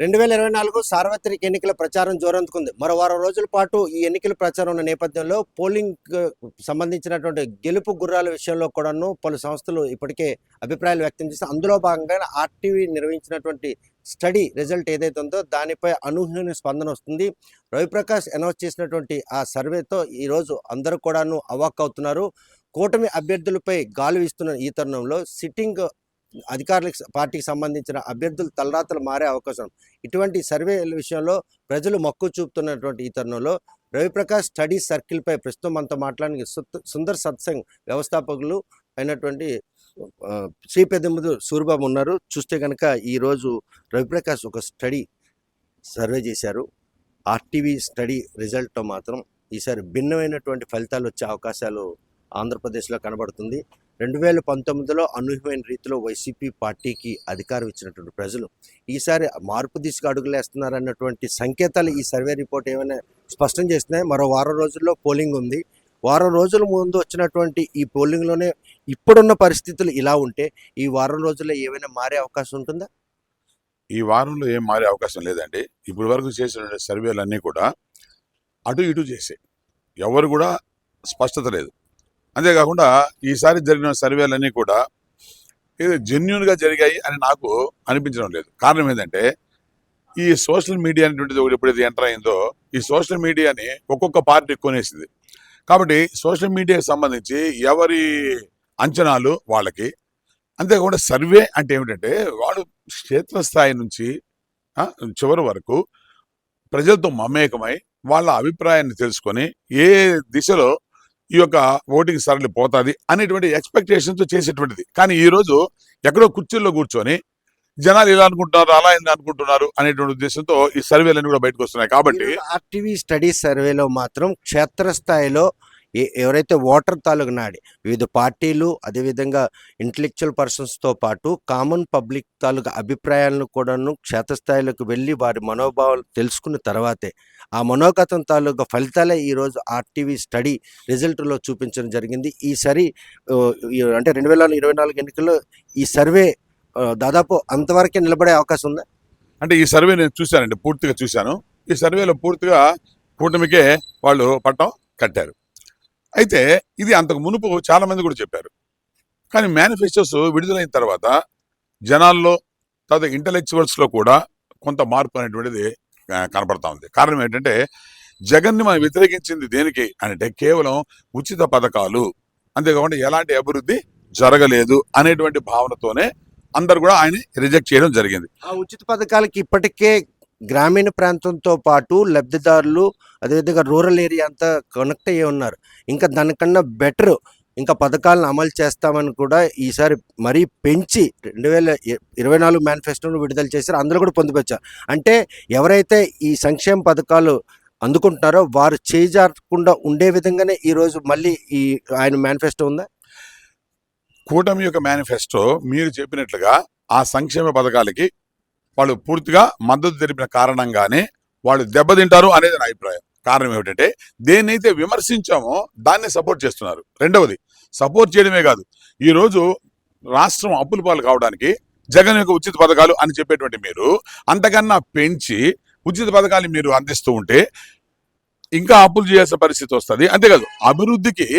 2024 సార్వత్రిక ఎన్నికల ప్రచారం జోరందుకుంది. మరో వారం రోజుల పాటు ఈ ఎన్నికల ప్రచారం ఉన్న నేపథ్యంలో పోలింగ్ సంబంధించినటువంటి గెలుపు గుర్రాల విషయంలో కూడాను పలు సంస్థలు ఇప్పటికే అభిప్రాయాలు వ్యక్తం చేసి అందులో భాగంగా ఆర్టీవీ నిర్వహించినటువంటి స్టడీ రిజల్ట్ ఏదైతే ఉందో దానిపై అనూహ్యమైన స్పందన వస్తుంది. రవిప్రకాష్ అనౌన్స్ చేసినటువంటి ఆ సర్వేతో ఈరోజు అందరూ కూడాను అవాక్కవుతున్నారు. కూటమి అభ్యర్థులపై గాలు వీస్తున్న ఈ తరుణంలో సిట్టింగ్ అధికారుల పార్టీకి సంబంధించిన అభ్యర్థులు తలరాతలు మారే అవకాశం. ఇటువంటి సర్వేల విషయంలో ప్రజలు మక్కువ చూపుతున్నటువంటి ఈ తరుణంలో రవిప్రకాష్ స్టడీ సర్కిల్పై ప్రస్తుతం మనతో మాట్లాడానికి సుందర్ సత్సంగ్ వ్యవస్థాపకులు అయినటువంటి శ్రీ పెద్దముదు సూరిబాబు ఉన్నారు. చూస్తే కనుక ఈరోజు రవిప్రకాష్ ఒక స్టడీ సర్వే చేశారు. ఆర్టీవీ స్టడీ రిజల్ట్తో మాత్రం ఈసారి భిన్నమైనటువంటి ఫలితాలు వచ్చే అవకాశాలు ఆంధ్రప్రదేశ్లో కనబడుతుంది. 2019లో అనూహ్యమైన రీతిలో వైసీపీ పార్టీకి అధికారం ఇచ్చినటువంటి ప్రజలు ఈసారి మార్పు దిశగా అడుగులేస్తున్నారన్నటువంటి సంకేతాలు ఈ సర్వే రిపోర్ట్ ఏమైనా స్పష్టం చేస్తున్నాయి. మరో వారం రోజుల్లో పోలింగ్ ఉంది. వారం రోజుల ముందు వచ్చినటువంటి ఈ పోలింగ్లోనే ఇప్పుడున్న పరిస్థితులు ఇలా ఉంటే ఈ వారం రోజుల్లో ఏమైనా మారే అవకాశం ఉంటుందా? ఈ వారంలో ఏం మారే అవకాశం లేదండి. ఇప్పటి వరకు చేసిన సర్వేలన్నీ కూడా అటు ఇటు చేసే ఎవరు కూడా స్పష్టత లేదు. అంతేకాకుండా ఈసారి జరిగిన సర్వేలన్నీ కూడా ఏదో జెన్యున్గా జరిగాయి అని నాకు అనిపించడం లేదు. కారణం ఏంటంటే ఈ సోషల్ మీడియా అనేటువంటిది ఒకటి ఎప్పుడైతే ఎంటర్ అయిందో ఈ సోషల్ మీడియాని ఒక్కొక్క పార్టీ కొనేసింది. కాబట్టి సోషల్ మీడియాకి సంబంధించి ఎవరి అంచనాలు వాళ్ళకి. అంతేకాకుండా సర్వే అంటే ఏమిటంటే వాడు క్షేత్రస్థాయి నుంచి చివరి వరకు ప్రజలతో మమేకమై వాళ్ళ అభిప్రాయాన్ని తెలుసుకొని ఏ దిశలో ఈ యొక్క ఓటింగ్ సరళి పోతుంది అనేటువంటి ఎక్స్పెక్టేషన్తో చేసేటువంటిది. కానీ ఈ రోజు ఎక్కడో కుర్చీల్లో కూర్చొని జనాలు ఇలా అనుకుంటున్నారు అలా అనుకుంటున్నారు అనేటువంటి ఉద్దేశంతో ఈ సర్వేలన్నీ కూడా బయటకు వస్తున్నాయి. కాబట్టి ఆర్టీవీ స్టడీ సర్వేలో మాత్రం క్షేత్రస్థాయిలో ఎవరైతే ఓటర్ తాలూకు నాడి వివిధ పార్టీలు అదేవిధంగా ఇంటలెక్చువల్ పర్సన్స్తో పాటు కామన్ పబ్లిక్ తాలూకు అభిప్రాయాలను కూడాను క్షేత్రస్థాయిలోకి వెళ్ళి వారి మనోభావాలు తెలుసుకున్న తర్వాతే ఆ మనోగతం తాలూకు ఫలితాలే ఈరోజు ఆర్టీవీ స్టడీ రిజల్ట్లో చూపించడం జరిగింది. ఈసారి అంటే 2024 ఎన్నికల్లో ఈ సర్వే దాదాపు అంతవరకే నిలబడే అవకాశం ఉందా? అంటే ఈ సర్వే నేను చూశానండి, పూర్తిగా చూశాను. ఈ సర్వేలో పూర్తిగా కూటమికే వాళ్ళు పట్టం కట్టారు. అయితే ఇది అంతకు మునుపు చాలా మంది కూడా చెప్పారు. కానీ మేనిఫెస్టోస్ విడుదలైన తర్వాత జనాల్లో తర్వాత ఇంటలెక్చువల్స్లో కూడా కొంత మార్పు అనేటువంటిది కనపడతా ఉంది. కారణం ఏంటంటే జగన్ని మనం వ్యతిరేకించింది దేనికి అంటే కేవలం ఉచిత పథకాలు, అంతేకాకుండా ఎలాంటి అభివృద్ధి జరగలేదు అనేటువంటి భావనతోనే అందరు కూడా ఆయన రిజెక్ట్ చేయడం జరిగింది. ఆ ఉచిత పథకాలకి ఇప్పటికే గ్రామీణ ప్రాంతంతో పాటు లబ్ధిదారులు అదేవిధంగా రూరల్ ఏరియా అంతా కనెక్ట్ అయ్యి ఉన్నారు. ఇంకా దానికన్నా బెటర్ ఇంకా పథకాలను అమలు చేస్తామని కూడా ఈసారి మరీ పెంచి 2024 మేనిఫెస్టోను విడుదల చేశారు. అందులో కూడా పొందుపరిచారు. అంటే ఎవరైతే ఈ సంక్షేమ పథకాలు అందుకుంటున్నారో వారు చేజారకుండా ఉండే విధంగానే ఈరోజు మళ్ళీ ఈ ఆయన మేనిఫెస్టో ఉందా? కూటమి యొక్క మేనిఫెస్టో మీరు చెప్పినట్లుగా ఆ సంక్షేమ పథకాలకి వాళ్ళు పూర్తిగా మద్దతు తెలిపిన కారణంగానే వాళ్ళు దెబ్బతింటారు అనేది నా అభిప్రాయం. కారణం ఏమిటంటే దేన్నైతే విమర్శించామో దాన్ని సపోర్ట్ చేస్తున్నారు. రెండవది సపోర్ట్ చేయడమే కాదు, ఈరోజు రాష్ట్రం అప్పుల పాలు కావడానికి జగన్ యొక్క ఉచిత పథకాలు అని చెప్పేటువంటి మీరు అంతకన్నా పెంచి ఉచిత పథకాలు మీరు అందిస్తూ ఉంటే ఇంకా అప్పులు చేయాల్సిన పరిస్థితి వస్తుంది. అంతేకాదు అభివృద్ధికి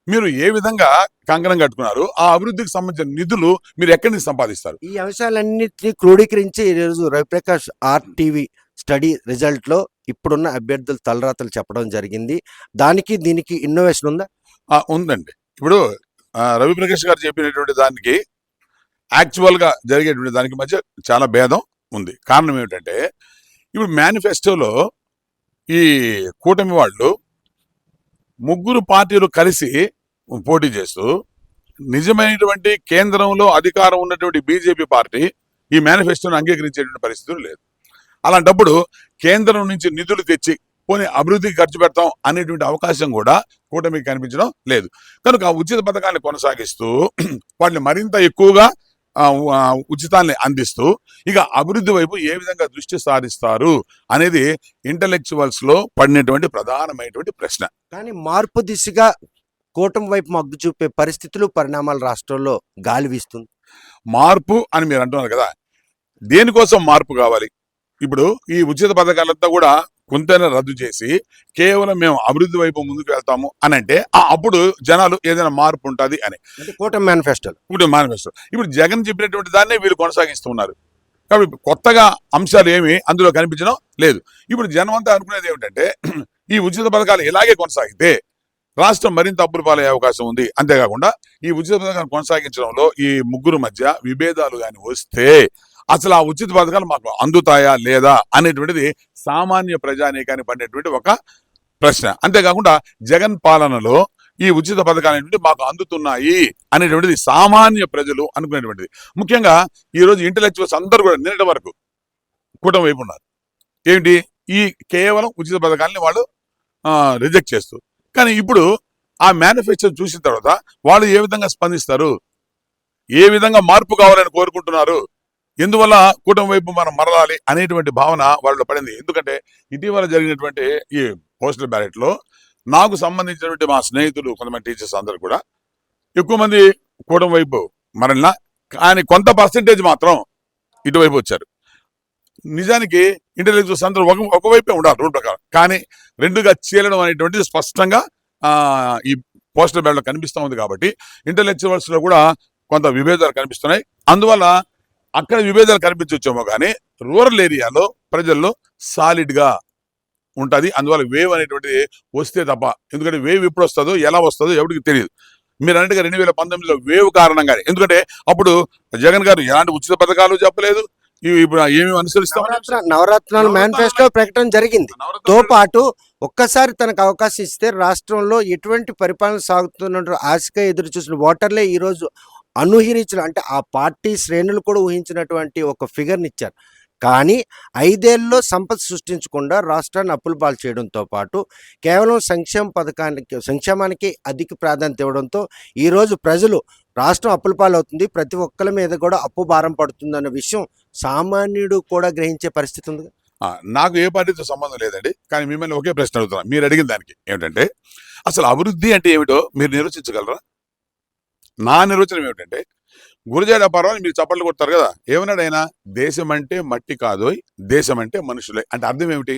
మీరు ఏ విధంగా కంకణం కట్టుకున్నారు, ఆ అభివృద్ధికి సంబంధించిన నిధులు మీరు ఎక్కడి నుంచి సంపాదిస్తారు? ఈ అంశాలన్నింటినీ క్రోడీకరించి ఈరోజు రవిప్రకాష్ ఆర్టీవీ స్టడీ రిజల్ట్లో ఇప్పుడున్న అభ్యర్థుల తలరాతలు చెప్పడం జరిగింది. దానికి దీనికి ఇన్నోవేషన్ ఉందా? ఉందండి. ఇప్పుడు రవిప్రకాష్ గారు చెప్పినటువంటి దానికి యాక్చువల్గా జరిగేటువంటి దానికి మధ్య చాలా భేదం ఉంది. కారణం ఏమిటంటే ఇప్పుడు మేనిఫెస్టోలో ఈ కూటమి వాళ్ళు ముగ్గురు పార్టీలు కలిసి పోటీ చేస్తూ నిజమైనటువంటి కేంద్రంలో అధికారం ఉన్నటువంటి బీజేపీ పార్టీ ఈ మేనిఫెస్టోను అంగీకరించేటువంటి పరిస్థితులు లేదు. అలాంటప్పుడు కేంద్రం నుంచి నిధులు తెచ్చి పోనీ అభివృద్ధికి ఖర్చు పెడతాం అనేటువంటి అవకాశం కూడా కూటమికి కనిపించడం లేదు. కనుక ఉచిత పథకాన్ని కొనసాగిస్తూ వాటిని మరింత ఎక్కువగా ఉచితాన్ని అందిస్తూ ఇక అభివృద్ధి వైపు ఏ విధంగా దృష్టి సారిస్తారు అనేది ఇంటలెక్చువల్స్ లో పడినటువంటి ప్రధానమైనటువంటి ప్రశ్న. కానీ మార్పు దిశగా కూటమి వైపు మగ్గు చూపే పరిస్థితులు పరిణామాలు రాష్ట్రంలో గాలి వీస్తుంది. మార్పు అని మీరు అంటున్నారు కదా, దేనికోసం మార్పు కావాలి? ఇప్పుడు ఈ ఉచిత పథకాలంతా కూడా కొంతైనా రద్దు చేసి కేవలం మేము అభివృద్ధి వైపు ముందుకు వెళ్తాము అని అంటే అప్పుడు జనాలు ఏదైనా మార్పు ఉంటుంది అని అంటే కూటమి మేనిఫెస్టోలో ఇప్పుడు మేనిఫెస్టో ఇప్పుడు జగన్ చెప్పినటువంటి దాన్నే వీళ్ళు కొనసాగిస్తున్నారు. కాబట్టి కొత్తగా అంశాలు ఏమి అందులో కనిపించడం లేదు. ఇప్పుడు జనం అంతా అనుకునేది ఏమిటంటే ఈ ఉచిత పథకాలు ఇలాగే కొనసాగితే రాష్ట్రం మరింత అప్పులు పాలయ్యే అవకాశం ఉంది. అంతేకాకుండా ఈ ఉచిత పథకాలు కొనసాగించడంలో ఈ ముగ్గురు మధ్య విభేదాలు కానీ వస్తే అసలు ఆ ఉచిత పథకాలు మాకు అందుతాయా లేదా అనేటువంటిది సామాన్య ప్రజానీకాన్ని పడినటువంటి ఒక ప్రశ్న. అంతేకాకుండా జగన్ పాలనలో ఈ ఉచిత పథకాలు అనేటువంటి మాకు అందుతున్నాయి అనేటువంటిది సామాన్య ప్రజలు అనుకునేటువంటిది. ముఖ్యంగా ఈ రోజు ఇంటలెక్చువల్స్ అందరూ కూడా నిన్నటి వరకు కూటమి వైపు ఉన్నారు. ఏంటి ఈ కేవలం ఉచిత పథకాలని వాళ్ళు రిజెక్ట్ చేస్తూ, కానీ ఇప్పుడు ఆ మేనిఫెస్టో చూసిన తర్వాత వాళ్ళు ఏ విధంగా స్పందిస్తారు, ఏ విధంగా మార్పు కావాలని కోరుకుంటున్నారు, ఎందువల్ల కూటమి వైపు మనం మరలాలి అనేటువంటి భావన వాళ్ళలో పడింది. ఎందుకంటే ఇటీవల జరిగినటువంటి ఈ పోస్టల్ బ్యాలెట్ లో నాకు సంబంధించినటువంటి మా స్నేహితులు కొంతమంది టీచర్స్ అందరూ కూడా ఎక్కువ మంది కూటమి వైపు మరలా, కానీ కొంత పర్సెంటేజ్ మాత్రం ఇటువైపు వచ్చారు. నిజానికి ఇంటెలిజెన్స్ అందరూ ఒకవైపే ఉండాలి రూల్ ప్రకారం, కానీ రెండుగా చీలడం అనేటువంటిది స్పష్టంగా ఈ పోస్టల్ బ్యాలెట్ లో కనిపిస్తూ ఉంది. కాబట్టి ఇంటెలెక్చువల్స్ లో కూడా కొంత విభేదాలు కనిపిస్తున్నాయి. అందువల్ల అక్కడ విభేదాలు కనిపించవచ్చేమో కానీ రూరల్ ఏరియాలో ప్రజల్లో సాలిడ్ గా ఉంటది. అందువల్ల వేవ్ అనేటువంటిది వస్తే తప్ప, ఎందుకంటే వేవ్ ఎప్పుడు వస్తుందో ఎలా వస్తుందో ఎవరికి తెలియదు. మీరు అన్నట్టుగా 2019లో వేవ్ కారణంగానే, ఎందుకంటే అప్పుడు జగన్ గారు ఎలాంటి ఉచిత పథకాలు చెప్పలేదు, ఇప్పుడు ఏమి అనుసరిస్తాం నవరత్నాలు మేనిఫెస్టో ప్రకటన జరిగింది. తో పాటు ఒక్కసారి తనకు అవకాశం ఇస్తే రాష్ట్రంలో ఎటువంటి పరిపాలన సాగుతున్నట్టు ఆశగా ఎదురు చూసిన ఓటర్లే ఈ రోజు అనూహించిన, అంటే ఆ పార్టీ శ్రేణులు కూడా ఊహించినటువంటి ఒక ఫిగర్ని ఇచ్చారు. కానీ 5 ఏళ్ళలో సంపద సృష్టించకుండా రాష్ట్రాన్ని అప్పుల పాలు చేయడంతో పాటు కేవలం సంక్షేమానికి అధిక ప్రాధాన్యత ఇవ్వడంతో ఈరోజు ప్రజలు రాష్ట్రం అప్పుల పాలు అవుతుంది, ప్రతి ఒక్కరి మీద కూడా అప్పు భారం పడుతుంది అన్న విషయం సామాన్యుడు కూడా గ్రహించే పరిస్థితి ఉంది. నాకు ఏ పార్టీతో సంబంధం లేదండి, కానీ మిమ్మల్ని ఒకే ప్రశ్న అడుగుతున్నా. మీరు అడిగిన దానికి ఏమిటంటే అసలు అభివృద్ధి అంటే ఏమిటో మీరు నిర్వచించగలరా? నా నిర్వచనం ఏమిటంటే, గురజాడ అప్పారావు మీరు చప్పట్లు కొడతారు కదా, ఏమన్నాడు ఆయన? దేశం అంటే మట్టి కాదోయ్, దేశం అంటే మనుషులే. అంటే అర్థం ఏమిటి?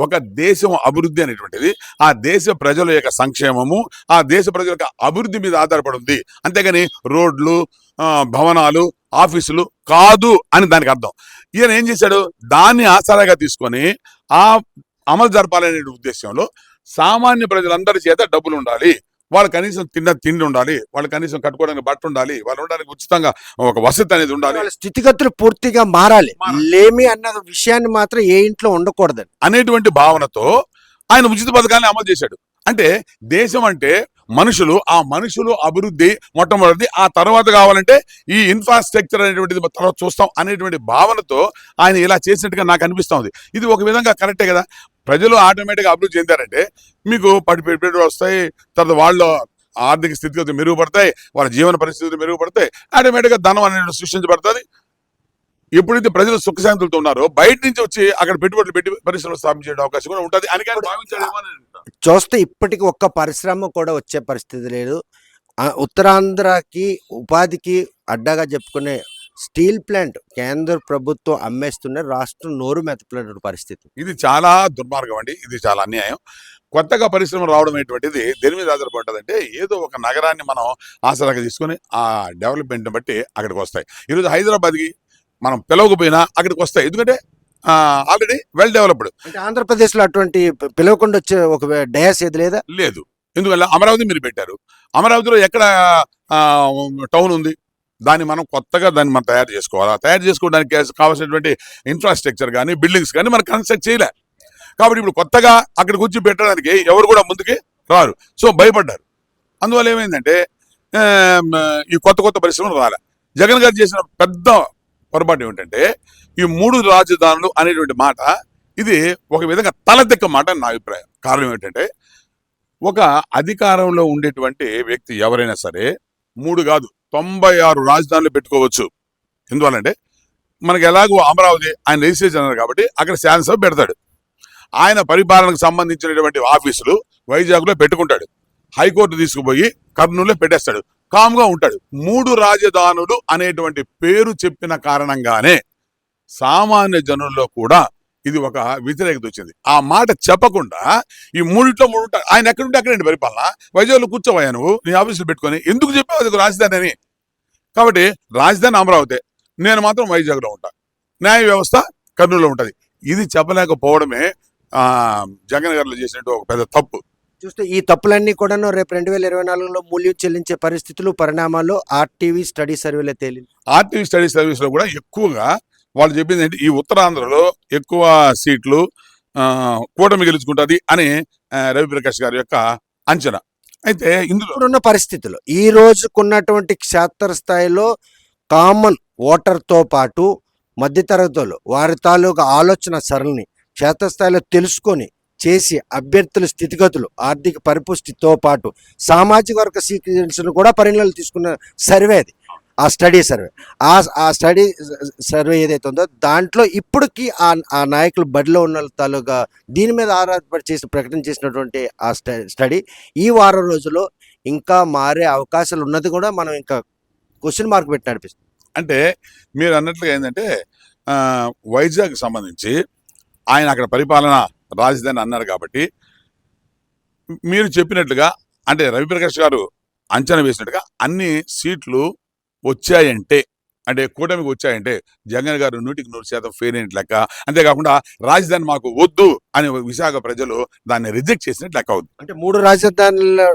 ఒక దేశం అభివృద్ధి అనేటువంటిది ఆ దేశ ప్రజల యొక్క సంక్షేమము, ఆ దేశ ప్రజల యొక్క అభివృద్ధి మీద ఆధారపడి ఉంది. అంతేగాని రోడ్లు, భవనాలు, ఆఫీసులు కాదు అని దానికి అర్థం. ఈయన ఏం చేశాడు? దాన్ని ఆసరాగా తీసుకొని ఆ అమలు జరపాలనే ఉద్దేశంలో సామాన్య ప్రజలందరి చేత డబ్బులు ఉండాలి, వాళ్ళు కనీసం తిండి ఉండాలి, వాళ్ళు కనీసం కట్టుకోవడానికి బట్ట ఉండాలి, వాళ్ళు ఉండడానికి ఉచితంగా ఒక వసతి అనేది ఉండాలి, స్థితిగతులు పూర్తిగా మారాలి, లేమి అన్న విషయాన్ని మాత్రం ఏ ఇంట్లో ఉండకూడదు అనేటువంటి భావనతో ఆయన ఉచిత పథకాన్ని అమలు చేశాడు. అంటే దేశం అంటే మనుషులు, ఆ మనుషులు అభివృద్ధి మొట్టమొదటిది, ఆ తర్వాత కావాలంటే ఈ ఇన్ఫ్రాస్ట్రక్చర్ అనేటువంటిది తర్వాత చూస్తాం అనేటువంటి భావనతో ఆయన ఇలా చేసినట్టుగా నాకు అనిపిస్తా ఉంది. ఇది ఒక విధంగా కరెక్టే కదా. ప్రజలు ఆటోమేటిక్గా అభివృద్ధి చెందారంటే మీకు పెట్టుబడులు వస్తాయి, తర్వాత వాళ్ళ ఆర్థిక స్థితిగతులు మెరుగుపడతాయి, వాళ్ళ జీవన పరిస్థితులు మెరుగుపడతాయి, ఆటోమేటిక్గా ధనం అనేది సృష్టించబడుతుంది. ఎప్పుడైతే ప్రజలు సుఖశాంతులతో ఉన్నారో బయట నుంచి వచ్చి అక్కడ పెట్టుబడులు పెట్టి పరిశ్రమలు స్థాపించే అవకాశం కూడా ఉంటుంది అని భావించాడేమో. చూస్తే ఇప్పటికి ఒక్క పరిశ్రమ కూడా వచ్చే పరిస్థితి లేదు. ఉత్తరాంధ్రకి ఉపాధికి అడ్డాగా చెప్పుకునే స్టీల్ ప్లాంట్ కేంద్ర ప్రభుత్వం అమ్మేస్తున్న రాష్ట్రం నోరు మెత్తపడిన పరిస్థితి. ఇది చాలా దుర్మార్గం అండి, ఇది చాలా అన్యాయం. కొత్తగా పరిశ్రమ రావడం అనేటువంటిది దేని మీద ఆధారపడ్డదంటే, ఏదో ఒక నగరాన్ని మనం ఆసరాగా తీసుకొని ఆ డెవలప్మెంట్ బట్టి అక్కడికి వస్తాయి. ఈరోజు హైదరాబాద్కి మనం పిలవకపోయినా అక్కడికి వస్తాయి, ఎందుకంటే ఆల్రెడీ వెల్ డెవలప్డ్. అంటే ఆంధ్రప్రదేశ్లో అటువంటి పిలవకుండా వచ్చే ఒక డయాస్ ఏది లేదా? లేదు. ఎందువల్ల? అమరావతి మీరు పెట్టారు, అమరావతిలో ఎక్కడ టౌన్ ఉంది? దాన్ని మనం కొత్తగా మనం తయారు చేసుకోవాలా, తయారు చేసుకోవడానికి కావాల్సినటువంటి ఇన్ఫ్రాస్ట్రక్చర్ కానీ బిల్డింగ్స్ కానీ మనం కన్స్ట్రక్ట్ చేయలే. కాబట్టి ఇప్పుడు కొత్తగా అక్కడికి వచ్చి పెట్టడానికి ఎవరు కూడా ముందుకి రారు, సో భయపడ్డారు. అందువల్ల ఏమైందంటే ఈ కొత్త పరిశ్రమలు రాలే. జగన్ గారు చేసిన పెద్ద పొరపాటు ఏమిటంటే, ఈ 3 రాజధానులు అనేటువంటి మాట ఇది ఒక విధంగా తలదెక్క మాట అని నా అభిప్రాయం. కారణం ఏంటంటే, ఒక అధికారంలో ఉండేటువంటి వ్యక్తి ఎవరైనా సరే 3 కాదు 96 రాజధానులు పెట్టుకోవచ్చు. ఎందువల్లంటే మనకి ఎలాగో అమరావతి ఆయన రిజిస్ట్రేషన్ అన్నారు కాబట్టి అక్కడ శాసనసభ పెడతాడు, ఆయన పరిపాలనకు సంబంధించినటువంటి ఆఫీసులు వైజాగ్లో పెట్టుకుంటాడు, హైకోర్టు తీసుకుపోయి కర్నూలులో పెట్టేస్తాడు, కామ్గా ఉంటాడు. 3 రాజధానులు అనేటువంటి పేరు చెప్పిన కారణంగానే సామాన్య జనుల్లో కూడా ఇది ఒక వ్యతిరేకత వచ్చింది. ఆ మాట చెప్పకుండా ఈ మూడిట్లో మూడు ఉంటారు. ఆయన ఎక్కడుంటే అక్కడండి పరిపాలన. వైజాగ్లో కూర్చోవయ్యా నువ్వు నీ ఆఫీసులో పెట్టుకొని, ఎందుకు చెప్పావు అది రాజధాని అని? కాబట్టి రాజధాని అమరావతి, నేను మాత్రం వైజాగ్లో ఉంటా, న్యాయ వ్యవస్థ కర్నూలులో ఉంటుంది. ఇది చెప్పలేకపోవడమే జగన్ గారు చేసినట్టు ఒక పెద్ద తప్పు. చూస్తే ఈ తప్పులన్నీ కూడాను రేపు 2024లో మూల్యం చెల్లించే పరిస్థితులు, పరిణామాలు ఆర్టీవీ స్టడీ సర్వేలో తేలింది. ఆర్టీవీ స్టడీ సర్వీస్లో కూడా ఎక్కువగా వాళ్ళు చెప్పింది ఏంటి, ఈ ఉత్తరాంధ్రలో ఎక్కువ సీట్లు కూటమి గెలుచుకుంటుంది అని రవిప్రకాష్ గారి యొక్క అంచనా. అయితే ఇందులో ఇప్పుడున్న పరిస్థితుల్లో ఈ రోజుకున్నటువంటి క్షేత్రస్థాయిలో కామన్ ఓటర్తో పాటు మధ్యతరగతులు వారి తాలూకా ఆలోచన సరళిని క్షేత్రస్థాయిలో తెలుసుకొని చేసి అభ్యర్థుల స్థితిగతులు, ఆర్థిక పరిపుష్టితో పాటు సామాజిక వర్గ సీక్వెన్స్ను కూడా పరిగణనలు తీసుకున్న సర్వే అది, ఆ స్టడీ సర్వే. ఆ స్టడీ సర్వే ఏదైతే ఉందో దాంట్లో ఇప్పటికీ ఆ నాయకులు బడిలో ఉన్న తాలూకా దీని మీద ఆధారపడి చేసి ప్రకటన చేసినటువంటి ఆ స్టడీ ఈ వారం రోజుల్లో ఇంకా మారే అవకాశాలు ఉన్నది కూడా మనం ఇంకా క్వశ్చన్ మార్క్ పెట్టి నడిపిస్తుంది. అంటే మీరు అన్నట్లుగా ఏంటంటే వైజాగ్ సంబంధించి ఆయన అక్కడ పరిపాలన రాజధాని అన్నారు కాబట్టి మీరు చెప్పినట్లుగా, అంటే రవిప్రకాష్ గారు అంచనా వేసినట్టుగా అన్ని సీట్లు వచ్చాయంటే, అంటే కూటమికి వచ్చాయంటే జగన్ గారు 100% ఫెయిల్ అయినట్టు లెక్క. అంతేకాకుండా రాజధాని మాకు వద్దు అని విశాఖ ప్రజలు దాన్ని రిజెక్ట్ చేసినట్టు లెక్క అవుతుంది. అంటే 3 రాజధానుల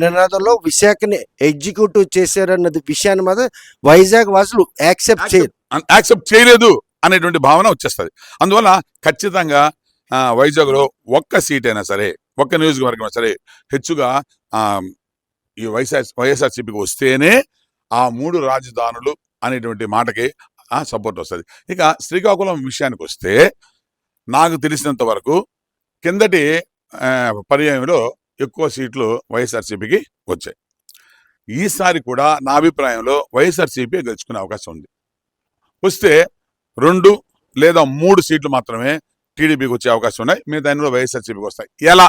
నినాదంలో విశాఖని ఎగ్జిక్యూటివ్ చేశారన్నది విషయాన్ని మాత్రం వైజాగ్ వాసులు యాక్సెప్ట్ చేయలేదు అనేటువంటి భావన వచ్చేస్తుంది. అందువల్ల ఖచ్చితంగా వైజాగ్లో ఒక్క సీట్ అయినా సరే, ఒక్క నియోజకవర్గం సరే హెచ్చుగా ఈ వైఎస్ఆర్సీపీకి వస్తేనే ఆ 3 రాజధానులు అనేటువంటి మాటకి సపోర్ట్ వస్తుంది. ఇక శ్రీకాకుళం విషయానికి వస్తే నాకు తెలిసినంత వరకు కిందటి పర్యాయంలో ఎక్కువ సీట్లు వైఎస్ఆర్సీపీకి వచ్చాయి. ఈసారి కూడా నా అభిప్రాయంలో వైఎస్ఆర్సీపీ గెలుచుకునే అవకాశం ఉంది. వస్తే 2 లేదా 3 సీట్లు మాత్రమే టీడీపీకి వచ్చే అవకాశం ఉన్నాయి, మిగతా దానిలో వైఎస్ఆర్సీపీకి వస్తాయి. ఎలా,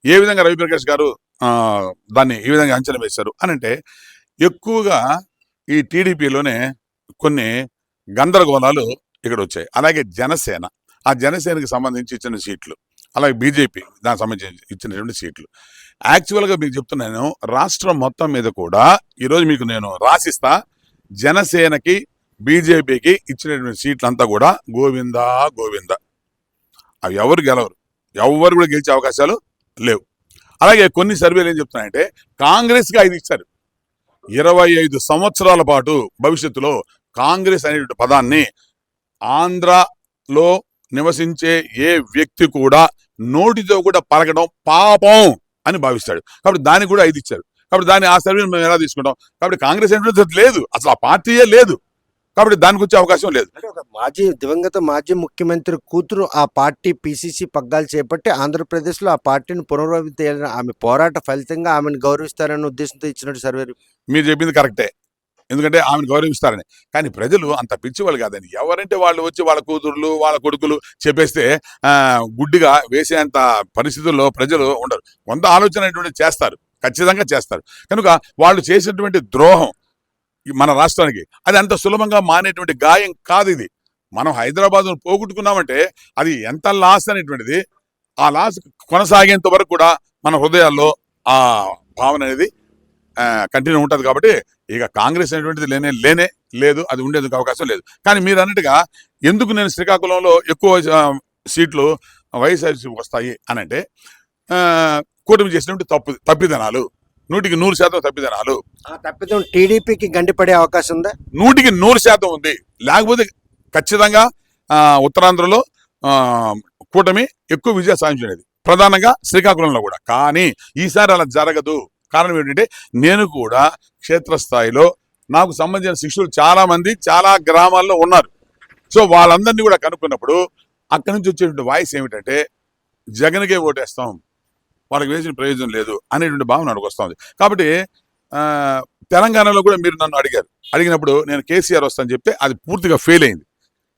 ఏ విధంగా రవిప్రకాష్ గారు దాన్ని ఈ విధంగా అంచనా వేశారు అని అంటే, ఎక్కువగా ఈ టీడీపీలోనే కొన్ని గందరగోళాలు ఇక్కడ వచ్చాయి. అలాగే జనసేన, ఆ జనసేనకి సంబంధించి ఇచ్చిన సీట్లు, అలాగే బీజేపీ దానికి సంబంధించి ఇచ్చినటువంటి సీట్లు. యాక్చువల్గా మీకు చెప్తున్నాను, రాష్ట్రం మొత్తం మీద కూడా ఈరోజు మీకు నేను రాసిస్తా, జనసేనకి బీజేపీకి ఇచ్చినటువంటి సీట్లంతా కూడా గోవిందా గోవింద. అవి ఎవరు గెలవరు, ఎవరు కూడా గెలిచే అవకాశాలు లేవు. అలాగే కొన్ని సర్వేలు ఏం చెప్తున్నాయంటే కాంగ్రెస్కి 5 ఇచ్చారు. 25 సంవత్సరాల పాటు భవిష్యత్తులో కాంగ్రెస్ అనేటువంటి పదాన్ని ఆంధ్రలో నివసించే ఏ వ్యక్తి కూడా నోటితో కూడా పలకడం పాపం అని భావిస్తాడు. కాబట్టి దానికి కూడా 5 ఇచ్చారు. కాబట్టి దాన్ని ఆ సర్వేని మేము ఎలా తీసుకుంటాం? కాబట్టి కాంగ్రెస్ అనేటువంటి లేదు, అసలు ఆ పార్టీయే లేదు. కాబట్టి దానికి వచ్చే అవకాశం లేదు. అంటే ఒక దివంగత మాజీ ముఖ్యమంత్రి కూతురు ఆ పార్టీ పిసిసి పగ్గాలు చేపట్టి ఆంధ్రప్రదేశ్లో ఆ పార్టీని పునరావృతం ఆమె పోరాట ఫలితంగా ఆమెను గౌరవిస్తారనే ఉద్దేశంతో ఇచ్చినట్టు సర్వే. మీరు చెప్పింది కరెక్టే, ఎందుకంటే ఆమెను గౌరవిస్తారని. కానీ ప్రజలు అంత పిచ్చివాళ్ళు కాదని, ఎవరంటే వాళ్ళు వచ్చి వాళ్ళ కూతుర్లు వాళ్ళ కొడుకులు చెప్పేస్తే గుడ్డిగా వేసేంత పరిస్థితుల్లో ప్రజలు ఉండరు. కొంత ఆలోచన అనేటువంటి చేస్తారు, ఖచ్చితంగా చేస్తారు. కనుక వాళ్ళు చేసినటువంటి ద్రోహం మన రాష్ట్రానికి అది అంత సులభంగా మానేటువంటి గాయం కాదు. ఇది మనం హైదరాబాద్ను పోగొట్టుకున్నామంటే అది ఎంత లాస్ అనేటువంటిది, ఆ లాస్ కొనసాగేంత వరకు కూడా మన హృదయాల్లో ఆ భావన అనేది కంటిన్యూ ఉంటుంది. కాబట్టి ఇక కాంగ్రెస్ అనేటువంటిది లేనే లేదు, అది ఉండేందుకు అవకాశం లేదు. కానీ మీరు అన్నట్టుగా ఎందుకు నేను శ్రీకాకుళంలో ఎక్కువ సీట్లు వైఎస్ఆర్సీపీ వస్తాయి అని అంటే, కూటమి చేసినటువంటి తప్పిదనాలు 100% తప్పిదనాలు. ఆ తప్పిదం టీడీపీకి గండిపడే అవకాశం ఉందా? 100% ఉంది. లేకపోతే ఖచ్చితంగా ఉత్తరాంధ్రలో కూటమి ఎక్కువ విజయం సాధించినది, ప్రధానంగా శ్రీకాకుళంలో కూడా. కానీ ఈసారి అలా జరగదు. కారణం ఏంటంటే నేను కూడా క్షేత్రస్థాయిలో నాకు సంబంధించిన శిష్యులు చాలా మంది చాలా గ్రామాల్లో ఉన్నారు. సో వాళ్ళందరినీ కూడా కనుక్కున్నప్పుడు అక్కడి నుంచి వచ్చేటువంటి వాయిస్ ఏమిటంటే జగన్కే ఓటేస్తాం, వాళ్ళకి వేసిన ప్రయోజనం లేదు అనేటువంటి భావన నాకు వస్తుంది. కాబట్టి తెలంగాణలో కూడా మీరు నన్ను అడిగినప్పుడు నేను కేసీఆర్ వస్తాను చెప్తే అది పూర్తిగా ఫెయిల్ అయింది,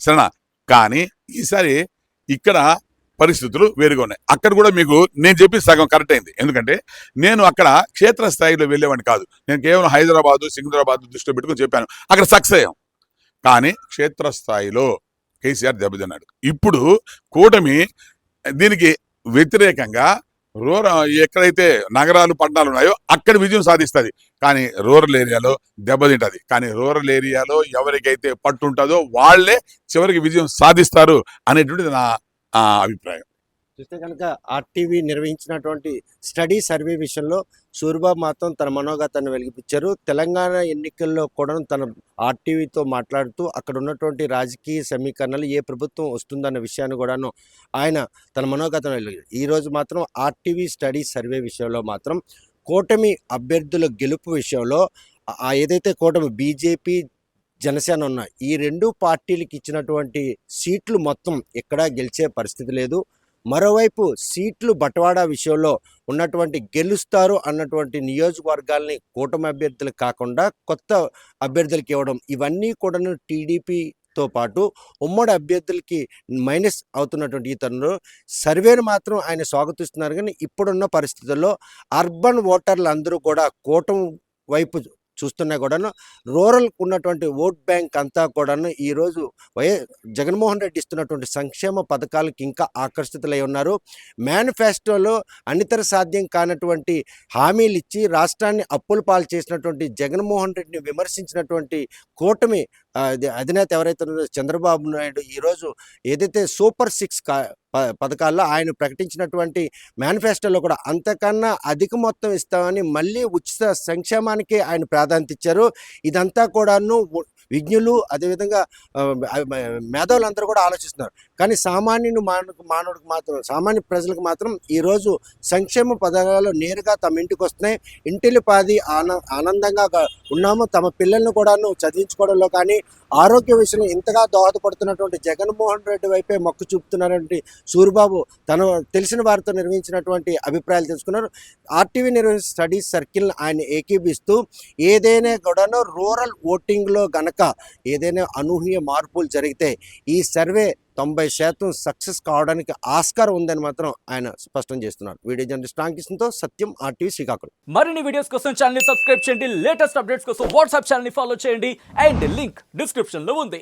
సరేనా? కానీ ఈసారి ఇక్కడ పరిస్థితులు వేరుగా ఉన్నాయి. అక్కడ కూడా మీకు నేను చెప్పి సగం కరెక్ట్ అయింది. ఎందుకంటే నేను అక్కడ క్షేత్రస్థాయిలో వెళ్ళేవాడిని కాదు, నేను కేవలం హైదరాబాదు సికింద్రాబాద్ దృష్టిలో పెట్టుకుని చెప్పాను, అక్కడ సక్సెస్ అయ్యాం. కానీ క్షేత్రస్థాయిలో కేసీఆర్ దెబ్బతిన్నాడు. ఇప్పుడు కూటమి దీనికి వ్యతిరేకంగా ఎక్కడైతే నగరాలు పట్టణాలు ఉన్నాయో అక్కడ విజయం సాధిస్తుంది, కానీ రూరల్ ఏరియాలో దెబ్బతింటది. కానీ రూరల్ ఏరియాలో ఎవరికైతే పట్టు ఉంటుందో వాళ్లే చివరికి విజయం సాధిస్తారు అనేటువంటిది నా అభిప్రాయం. చూస్తే కనుక ఆర్టీవీ నిర్వహించినటువంటి స్టడీ సర్వే విషయంలో సూరిబాబు మాత్రం తన మనోగతాన్ని వెలిగిపించారు. తెలంగాణ ఎన్నికల్లో కూడా తన ఆర్టీవీతో మాట్లాడుతూ అక్కడ ఉన్నటువంటి రాజకీయ సమీకరణలు ఏ ప్రభుత్వం వస్తుందన్న విషయాన్ని కూడాను ఆయన తన మనోగతం వెలిగించారు. ఈరోజు మాత్రం ఆర్టీవీ స్టడీ సర్వే విషయంలో మాత్రం కూటమి అభ్యర్థుల గెలుపు విషయంలో ఏదైతే కూటమి బీజేపీ జనసేన ఉన్నాయి, ఈ రెండు పార్టీలకు ఇచ్చినటువంటి సీట్లు మొత్తం ఎక్కడా గెలిచే పరిస్థితి లేదు. మరోవైపు సీట్లు బట్వాడా విషయంలో ఉన్నటువంటి గెలుస్తారు అన్నటువంటి నియోజకవర్గాల్ని కూటమి అభ్యర్థులకు కాకుండా కొత్త అభ్యర్థులకు ఇవ్వడం, ఇవన్నీ కూడా టీడీపీతో పాటు ఉమ్మడి అభ్యర్థులకి మైనస్ అవుతున్నటువంటి ఈ తరుణంలో సర్వేను మాత్రం ఆయన స్వాగతిస్తున్నారు. కానీ ఇప్పుడున్న పరిస్థితుల్లో అర్బన్ ఓటర్లు అందరూ కూడా కూటమి వైపు చూస్తున్నా కూడాను రూరల్ ఉన్నటువంటి ఓట్ బ్యాంక్ అంతా కూడాను ఈరోజు జగన్మోహన్ రెడ్డి ఇస్తున్నటువంటి సంక్షేమ పథకాలకు ఇంకా ఆకర్షితులై ఉన్నారు. మేనిఫెస్టోలో అనితర సాధ్యం కానటువంటి హామీలు ఇచ్చి రాష్ట్రాన్ని అప్పుల పాలు చేసినటువంటి జగన్మోహన్ రెడ్డిని విమర్శించినటువంటి కూటమి అధినేత ఎవరైతే ఉన్నారో చంద్రబాబు నాయుడు ఈరోజు ఏదైతే సూపర్ 6 పథకాల్లో ఆయన ప్రకటించినటువంటి మేనిఫెస్టోలో కూడా అంతకన్నా అధిక మొత్తం ఇస్తామని మళ్ళీ ఉచిత సంక్షేమానికి ఆయన ప్రాధాన్యత ఇచ్చారు. ఇదంతా కూడాను విజ్ఞులు అదేవిధంగా మేధావులందరూ కూడా ఆలోచిస్తున్నారు. కానీ మానవుడికి మాత్రం, సామాన్య ప్రజలకు మాత్రం ఈరోజు సంక్షేమ పథకాలు నేరుగా తమ ఇంటికి వస్తున్నాయి. ఇంటిలి పాది ఆనందంగా ఉన్నాము. తమ పిల్లలను కూడాను చదివించుకోవడంలో కానీ ఆరోగ్య విషయంలో ఇంతగా దోహదపడుతున్నటువంటి జగన్మోహన్ రెడ్డి వైపే మొక్కు చూపుతున్నటువంటి సూరిబాబు తను తెలిసిన వారితో నిర్వహించినటువంటి అభిప్రాయాలు తెలుసుకున్నారు. ఆర్టీవీ నిర్వహించిన స్టడీ సర్కిల్ ఆయన ఏకీభిస్తూ ఏదైనా కూడాను రూరల్ ఓటింగ్లో గనక ఏదైనా అనూహ్య మార్పులు జరిగితే ఈ సర్వే 90% సక్సెస్ కావడానికి ఆస్కారం ఉందని మాత్రం ఆయన స్పష్టం చేస్తున్నారు. వీడియో జర్నలిస్ట్ రామకృష్ణతో సత్యం, ఆర్టీవీ శ్రీకాకుళం. మరిన్ని వీడియోస్ కోసం ఛానల్ ని సబ్స్క్రైబ్ చేయండి. లేటెస్ట్ అప్డేట్స్ కోసం వాట్సాప్ ఛానల్ ని ఫాలో చేయండి. అండ్ లింక్ డిస్క్రిప్షన్ లో ఉంది.